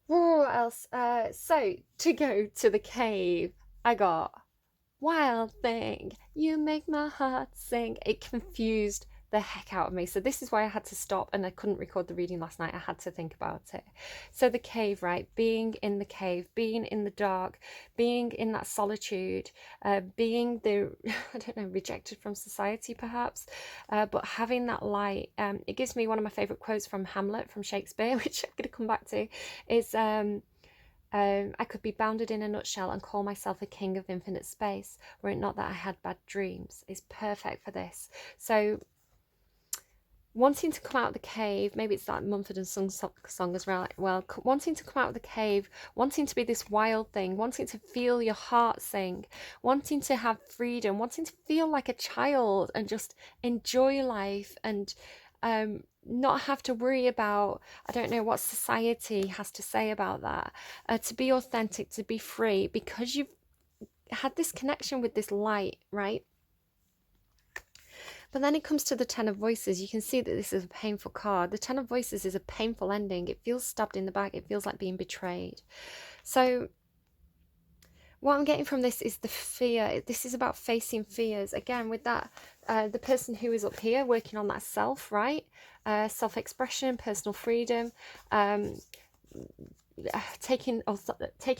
S1: What else? So to go to the cave, I got Wild Thing, you make my heart sing. It confused the heck out of me. So this is why I had to stop and I couldn't record the reading last night. I had to think about it. So the cave, right? Being in the cave, being in the dark, being in that solitude, being the, I don't know, rejected from society perhaps, but having that light. It gives me one of my favourite quotes from Hamlet, from Shakespeare, which I'm going to come back to, is I could be bounded in a nutshell and call myself a king of infinite space, were it not that I had bad dreams. Is perfect for this. So wanting to come out of the cave, maybe it's that Mumford & Sons song as well, wanting to come out of the cave, wanting to be this wild thing, wanting to feel your heart sing, wanting to have freedom, wanting to feel like a child and just enjoy life and not have to worry about, I don't know what society has to say about that, to be authentic, to be free, because you've had this connection with this light, right? But then it comes to the Ten of Voices. You can see that this is a painful card. The Ten of Voices is a painful ending. It feels stabbed in the back. It feels like being betrayed. So what I'm getting from this is the fear. This is about facing fears. Again, with that, the person who is up here working on that self, right? Self-expression, personal freedom, taking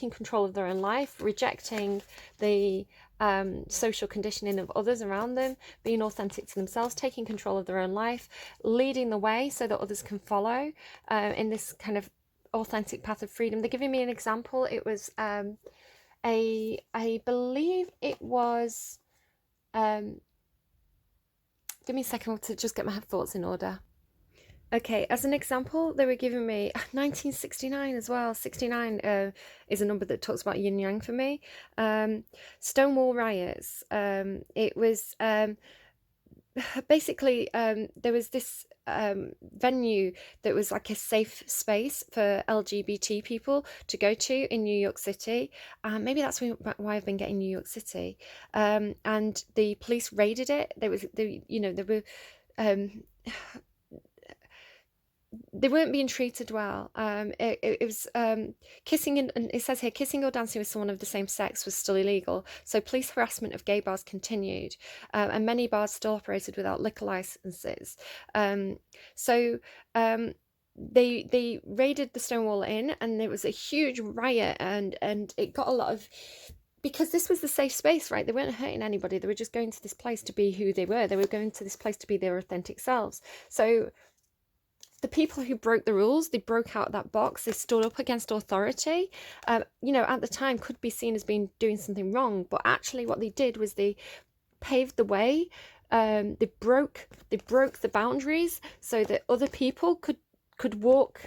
S1: control of their own life, rejecting the social conditioning of others around them, being authentic to themselves, taking control of their own life, leading the way so that others can follow in this kind of authentic path of freedom. They're giving me an example. It was I believe it was give me a second to just get my thoughts in order. Okay, as an example, they were giving me 1969 as well. 69 is a number that talks about yin yang for me. Stonewall Riots. It was basically there was this venue that was like a safe space for LGBT people to go to in New York City. Maybe that's why I've been getting New York City. And the police raided it. There were they weren't being treated well. It was kissing, and it says here, kissing or dancing with someone of the same sex was still illegal. So police harassment of gay bars continued, and many bars still operated without liquor licenses. So they raided the Stonewall Inn, and there was a huge riot, and it got a lot of, because this was the safe space, right? They weren't hurting anybody. They were just going to this place to be who they were. They were going to this place to be their authentic selves. So the people who broke the rules, they broke out that box, they stood up against authority, you know, at the time could be seen as being doing something wrong, but actually what they did was they paved the way. They broke the boundaries so that other people could walk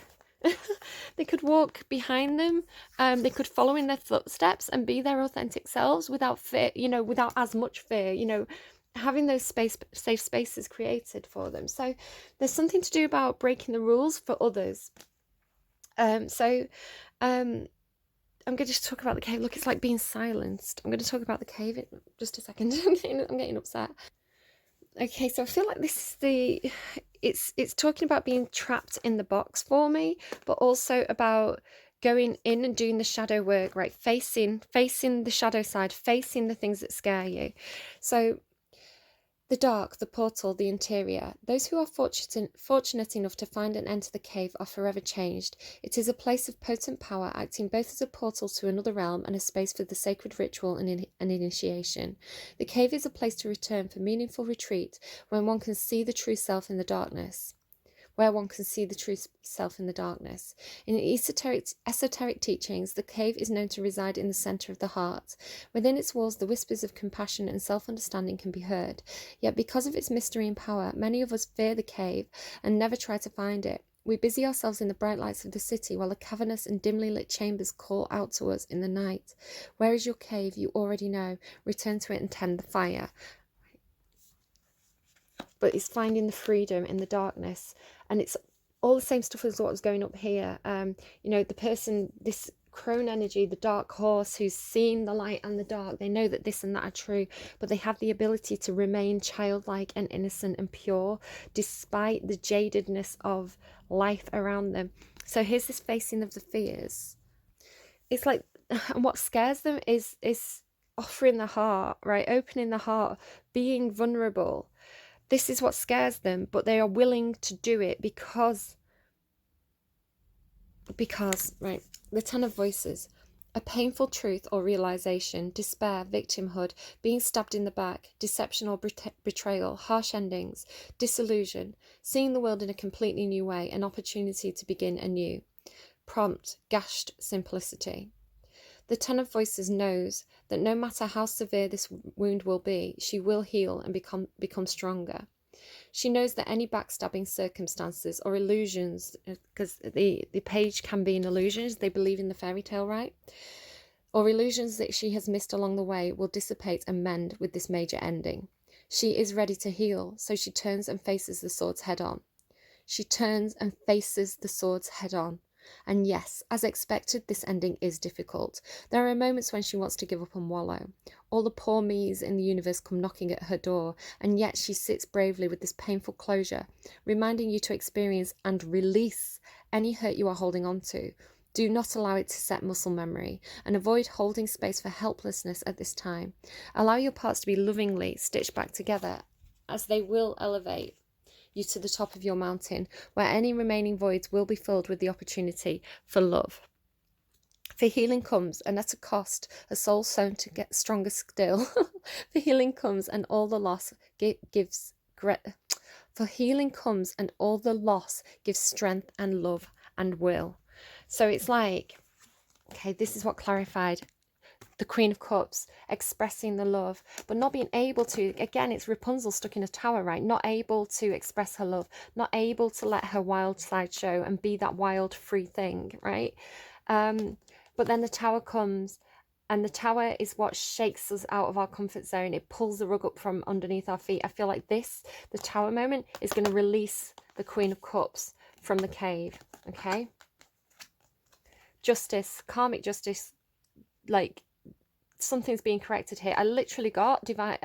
S1: they could walk behind them, they could follow in their footsteps and be their authentic selves without fear, you know, without as much fear, you know, having those safe spaces created for them. So there's something to do about breaking the rules for others. I'm going to just talk about the cave. Look, it's like being silenced. I'm going to talk about the cave in just a second. I'm getting upset. Okay, so I feel like this is it's talking about being trapped in the box for me, but also about going in and doing the shadow work, right? Facing the shadow side, facing the things that scare you. So the dark, the portal, the interior. Those who are fortunate enough to find and enter the cave are forever changed. It is a place of potent power, acting both as a portal to another realm and a space for the sacred ritual and initiation. The cave is a place to return for meaningful retreat when one can see the true self in the darkness. Where one can see the true self in the darkness. In esoteric teachings, the cave is known to reside in the centre of the heart. Within its walls, the whispers of compassion and self-understanding can be heard. Yet because of its mystery and power, many of us fear the cave and never try to find it. We busy ourselves in the bright lights of the city, while the cavernous and dimly lit chambers call out to us in the night. Where is your cave? You already know. Return to it and tend the fire. But it's finding the freedom in the darkness, and it's all the same stuff as what was going up here. You know, the person, this crone energy, the dark horse who's seen the light and the dark, they know that this and that are true, but they have the ability to remain childlike and innocent and pure despite the jadedness of life around them. So here's this facing of the fears. It's like, and what scares them is offering the heart, right? Opening the heart, being vulnerable. This is what scares them, but they are willing to do it because, right, the Ten of Voices, a painful truth or realization, despair, victimhood, being stabbed in the back, deception or betrayal, harsh endings, disillusion, seeing the world in a completely new way, an opportunity to begin anew, prompt, gashed simplicity. The Ten of Voices knows that no matter how severe this wound will be, she will heal and become stronger. She knows that any backstabbing circumstances or illusions, because the page can be an illusion, they believe in the fairy tale, right? Or illusions that she has missed along the way will dissipate and mend with this major ending. She is ready to heal, so she turns and faces the swords head on. She turns and faces the swords head on. And yes, as expected, this ending is difficult. There are moments when she wants to give up and wallow. All the poor me's in the universe come knocking at her door, and yet she sits bravely with this painful closure, reminding you to experience and release any hurt you are holding on to. Do not allow it to set muscle memory, and avoid holding space for helplessness at this time. Allow your parts to be lovingly stitched back together, as they will elevate you to the top of your mountain, where any remaining voids will be filled with the opportunity for love. For healing comes, and at a cost, a soul sown to get stronger still. For healing comes, and all the loss gives strength and love and will. So it's like, okay, this is what clarified. The Queen of Cups, expressing the love, but not being able to. Again, it's Rapunzel stuck in a tower, right? Not able to express her love, not able to let her wild side show and be that wild, free thing, right? But then the tower comes, and the tower is what shakes us out of our comfort zone. It pulls the rug up from underneath our feet. I feel like the tower moment, is going to release the Queen of Cups from the cave, okay? Justice, karmic justice, like, something's being corrected here. I literally got divine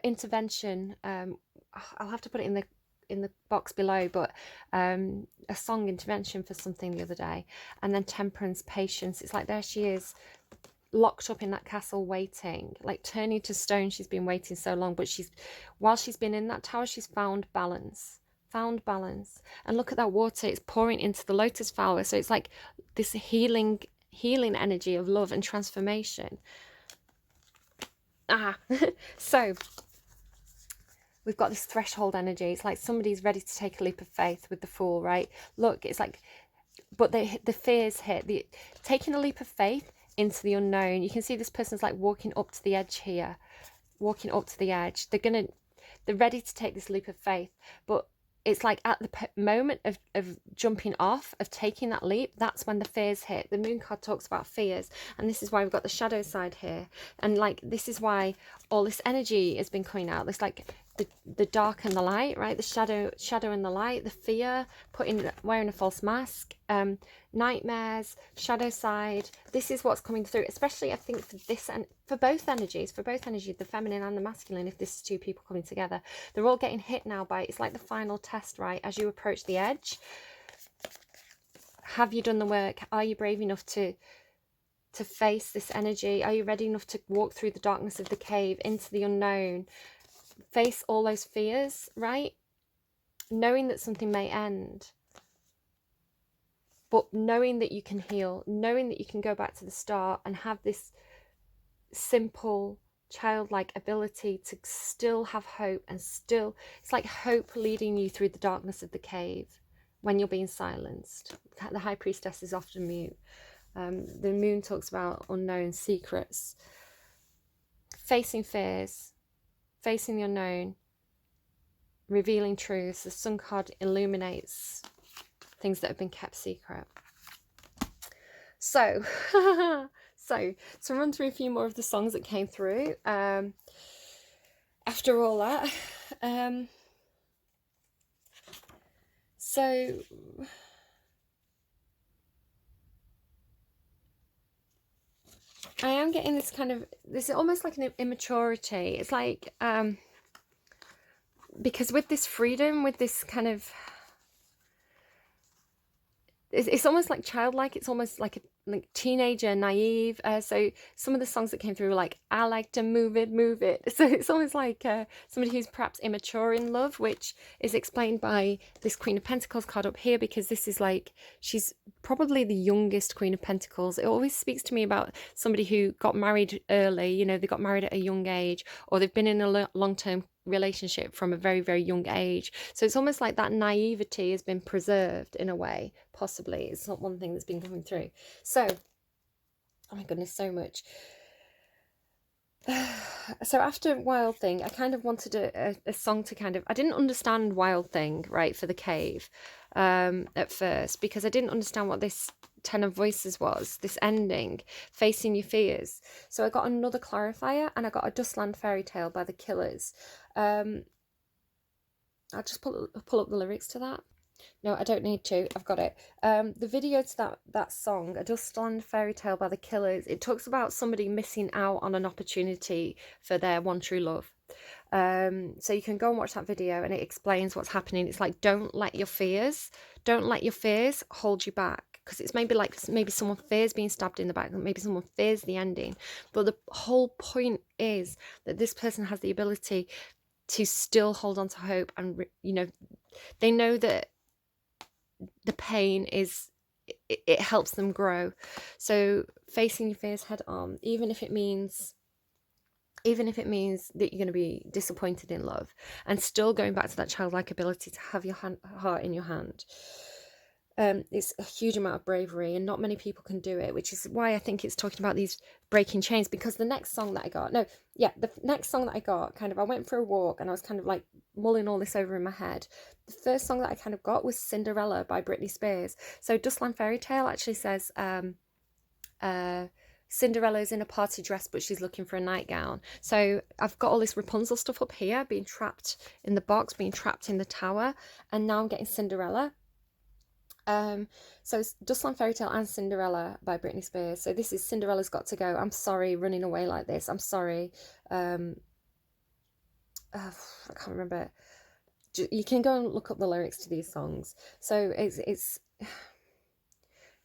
S1: intervention. I'll have to put it in the box below, but a song intervention for something the other day, and then temperance, patience. It's like there she is, locked up in that castle, waiting, like turning to stone. She's been waiting so long, but while she's been in that tower, she's found balance. And look at that water, it's pouring into the lotus flower. So it's like this healing energy of love and transformation. So we've got this threshold energy. It's like somebody's ready to take a leap of faith with the Fool, right? Look, it's like, but the fears hit, taking a leap of faith into the unknown. You can see this person's like walking up to the edge here, walking up to the edge. They're ready to take this leap of faith, but it's like at the moment of jumping off, of taking that leap, that's when the fears hit. The Moon card talks about fears, and this is why we've got the shadow side here. And like, this is why all this energy has been coming out. It's like the dark and the light, right? The shadow and the light, the fear, wearing a false mask, nightmares, shadow side. This is what's coming through, especially I think for this, and for both energies, the feminine and the masculine. If this is two people coming together, they're all getting hit now by, it's like the final test, right? As you approach the edge, Have you done the work? Are you brave enough to face this energy? Are you ready enough to walk through the darkness of the cave into the unknown? Face all those fears, right? Knowing that something may end, but knowing that you can heal, knowing that you can go back to the start and have this simple childlike ability to still have hope, and still, it's like hope leading you through the darkness of the cave when you're being silenced. The high priestess is often mute. The moon talks about unknown secrets, facing fears, facing the unknown, revealing truths. The sun card illuminates things that have been kept secret. So to run through a few more of the songs that came through after all that. So I am getting this kind of, this is almost like an immaturity. It's like, because with this freedom, with this kind of, it's almost like childlike, it's almost like a teenager, naive. So some of the songs that came through were like, I like to move it. So it's almost like somebody who's perhaps immature in love, which is explained by this Queen of Pentacles card up here, because this is like, she's probably the youngest Queen of Pentacles. It always speaks to me about somebody who got married early, you know, they got married at a young age, or they've been in a long-term relationship from a very, very young age. So it's almost like that naivety has been preserved in a way, possibly. It's not one thing that's been coming through. So, oh my goodness, so much. So after Wild Thing, I kind of wanted a song to kind of, I didn't understand Wild Thing, right, for the cave at first, because I didn't understand what this Ten of Voices was, this ending, facing your fears. So I got another clarifier, and I got a Dustland Fairy Tale by the Killers. I'll just pull up the lyrics to that. No, I don't need to. I've got it. The video to that song, A Dustland Fairy Tale by the Killers, it talks about somebody missing out on an opportunity for their one true love. So you can go and watch that video, and it explains what's happening. It's like, don't let your fears hold you back. Because it's maybe someone fears being stabbed in the back, maybe someone fears the ending. But the whole point is that this person has the ability to still hold on to hope, and you know, they know that the pain is, it helps them grow. So facing your fears head on, even if it means that you're going to be disappointed in love, and still going back to that childlike ability to have your heart in your hand. It's a huge amount of bravery, and not many people can do it, which is why I think it's talking about these breaking chains. Because the next song that I got, kind of, I went for a walk, and I was kind of like mulling all this over in my head. The first song that I kind of got was Cinderella by Britney Spears. So Dustland Fairy Tale actually says, Cinderella's in a party dress, but she's looking for a nightgown. So I've got all this Rapunzel stuff up here, being trapped in the box, being trapped in the tower, and now I'm getting Cinderella. So it's Dustland Fairy Tale and Cinderella by Britney Spears. So this is Cinderella's Got to Go. I'm sorry running away like this. I'm sorry. I can't remember. You can go and look up the lyrics to these songs. So it's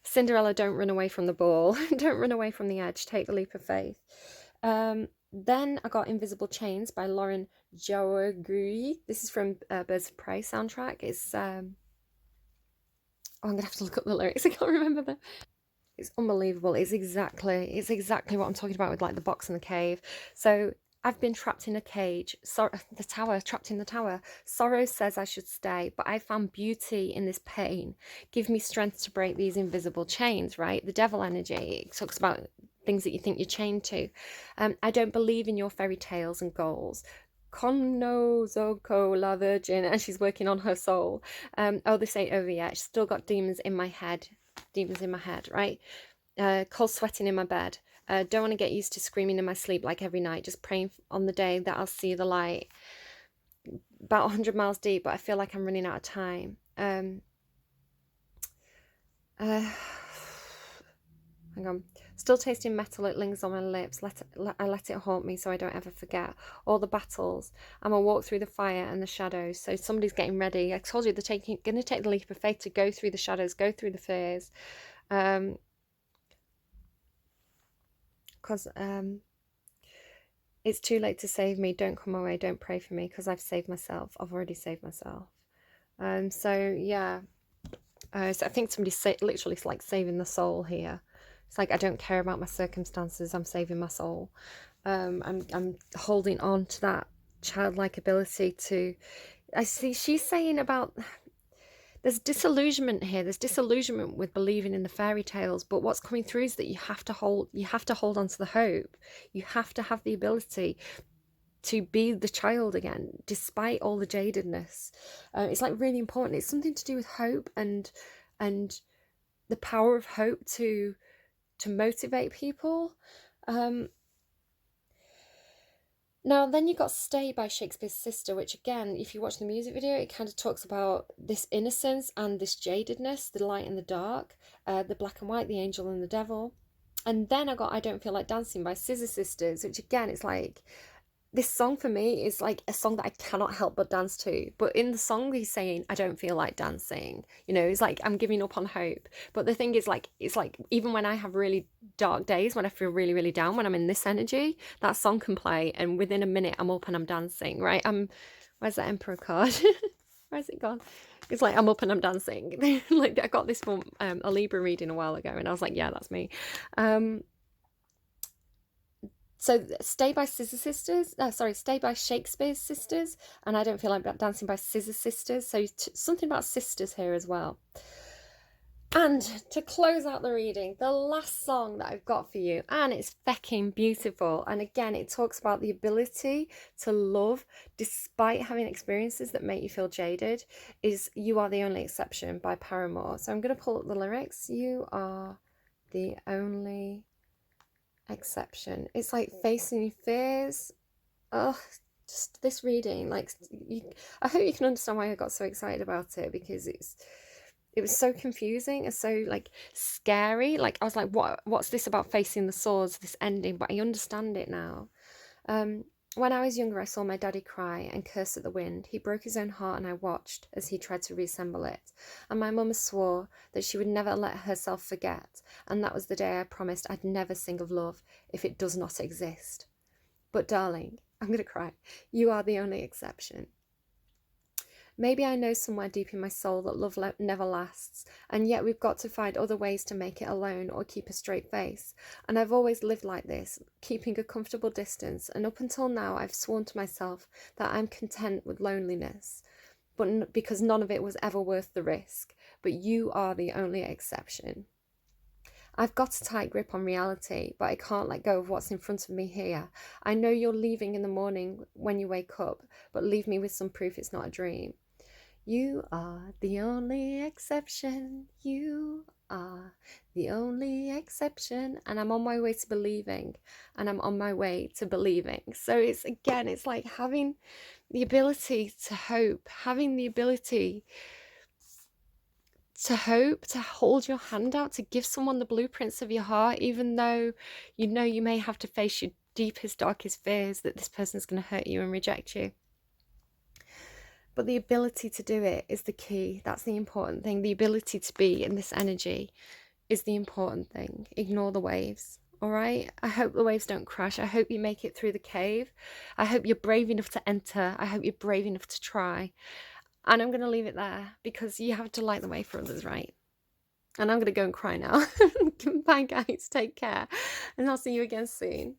S1: Cinderella, don't run away from the ball. Don't run away from the edge. Take the leap of faith. Then I got Invisible Chains by Lauren Jauregui. This is from Birds of Prey soundtrack. It's I'm gonna have to look up the lyrics. I can't remember them. It's unbelievable. It's exactly what I'm talking about with like the box and the cave. So I've been trapped in a cage. Trapped in the tower. Sorrow says I should stay, but I found beauty in this pain. Give me strength to break these invisible chains, right? The devil energy. It talks about things that you think you're chained to. I don't believe in your fairy tales and goals. Kono Zoko La Virgin, and she's working on her soul. Oh, this ain't over yet. She's still got demons in my head, right? Cold sweating in my bed. Don't want to get used to screaming in my sleep like every night, just praying on the day that I'll see the light. About 100 miles deep, but I feel like I'm running out of time. Hang on. Still tasting metal, it lingers on my lips. I let it haunt me so I don't ever forget all the battles. I'm a walk through the fire and the shadows. So somebody's getting ready. I told you they're going to take the leap of faith to go through the shadows, go through the fears. Because it's too late to save me. Don't come away. Don't pray for me because I've saved myself. I've already saved myself. So yeah. So I think somebody's literally like saving the soul here. It's like, I don't care about my circumstances. I'm saving my soul. I'm holding on to that childlike ability to. I see she's saying about. There's disillusionment here. There's disillusionment with believing in the fairy tales, but what's coming through is that you have to hold on to the hope. You have to have the ability to be the child again, despite all the jadedness. It's like really important. It's something to do with hope and the power of hope to motivate people. Now, then you got Stay by Shakespeare's sister, which again, if you watch the music video, it kind of talks about this innocence and this jadedness, the light and the dark, the black and white, the angel and the devil. And then I got I Don't Feel Like Dancing by Scissor Sisters, which again, it's like, this song for me is like a song that I cannot help but dance to. But in the song, he's saying, I don't feel like dancing. You know, it's like, I'm giving up on hope. But the thing is, like, it's like, even when I have really dark days, when I feel really, really down, when I'm in this energy, that song can play. And within a minute, I'm up and I'm dancing, right? Where's that Emperor card? Where's it gone? It's like, I'm up and I'm dancing. Like, I got this from a Libra reading a while ago. And I was like, yeah, that's me. So Stay by Stay by Shakespeare's sisters, and I Don't Feel Like Dancing by Scissor Sisters. So something about sisters here as well. And to close out the reading, the last song that I've got for you, and it's fecking beautiful. And again, it talks about the ability to love despite having experiences that make you feel jaded, is You Are the Only Exception by Paramore. So I'm going to pull up the lyrics. You are the only exception. It's like facing your fears. Oh, just this reading, like, I hope you can understand why I got so excited about it, because it was so confusing and so like scary. Like, I was like, what's this about facing the swords, this ending? But I understand it now. When I was younger, I saw my daddy cry and curse at the wind. He broke his own heart and I watched as he tried to reassemble it. And my mum swore that she would never let herself forget. And that was the day I promised I'd never sing of love if it does not exist. But darling, I'm going to cry. You are the only exception. Maybe I know somewhere deep in my soul that love never lasts, and yet we've got to find other ways to make it alone or keep a straight face. And I've always lived like this, keeping a comfortable distance, and up until now I've sworn to myself that I'm content with loneliness, but because none of it was ever worth the risk. But you are the only exception. I've got a tight grip on reality, but I can't let go of what's in front of me here. I know you're leaving in the morning when you wake up, but leave me with some proof it's not a dream. You are the only exception. You are the only exception. And I'm on my way to believing. And I'm on my way to believing. So it's like having the ability to hope, having the ability to hope, to hold your hand out, to give someone the blueprints of your heart, even though you know you may have to face your deepest, darkest fears that this person's going to hurt you and reject you. But the ability to do it is the key. That's the important thing. The ability to be in this energy is the important thing. Ignore the waves, all right? I hope the waves don't crash. I hope you make it through the cave. I hope you're brave enough to enter. I hope you're brave enough to try. And I'm going to leave it there because you have to light the way for others, right? And I'm going to go and cry now. Bye, guys. Take care. And I'll see you again soon.